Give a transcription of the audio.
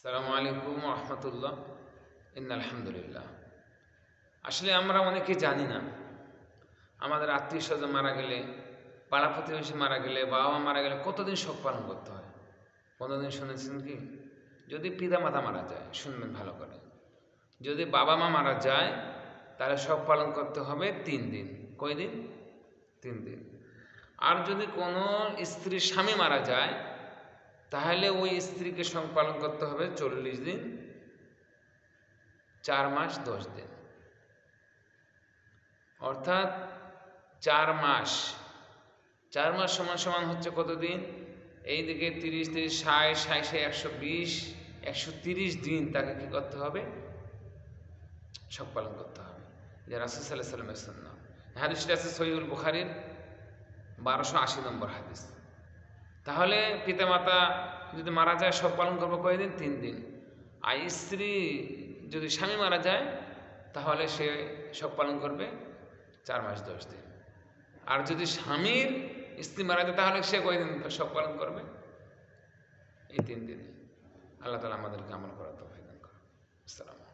আসসালামু আলাইকুম রহমতুল্লাহ। আলহামদুলিল্লাহ। আসলে আমরা অনেকে জানি না, আমাদের আত্মীয় স্বজন মারা গেলে, পাড়া প্রতিবেশী মারা গেলে, বাবা মা মারা গেলে কতদিন শোক পালন করতে হয়। 15 দিন শুনেছেন কি? যদি পিতা মাতা মারা যায়, শুনবেন ভালো করে, যদি বাবা মা মারা যায় তাহলে শোক পালন করতে হবে 3 দিন। কয় দিন? 3 দিন। আর যদি কোনো স্ত্রীর স্বামী মারা যায় তাহলে ওই স্ত্রীকে শোক পালন করতে হবে 40 দিন, 4 মাস 10 দিন, অর্থাৎ 4 মাস। 4 মাস সমান সমান হচ্ছে কতদিন? এইদিকে 30 30 60 60 120 130 দিন তাকে কি করতে হবে? শোক পালন করতে হবে। যে রাসূল সাল্লাল্লাহু আলাইহি ওয়াসাল্লামের সুন্নাহ। হাদিসটা আছে সহিহুল বুখারীর 1280 নম্বর হাদিস। তাহলে পিতামাতা যদি মারা যায় শোক পালন করবো কয়দিন? 3 দিন। আর স্ত্রী যদি স্বামী মারা যায় তাহলে সে শোক পালন করবে 4 মাস 10 দিন। আর যদি স্বামীর স্ত্রী মারা যায় তাহলে সে কয়দিন শোক পালন করবে? এই 3 দিন। আল্লাহ তাআলা আমাদেরকে আমল করার তৌফিক দান করুন। আসসালামু আলাইকুম।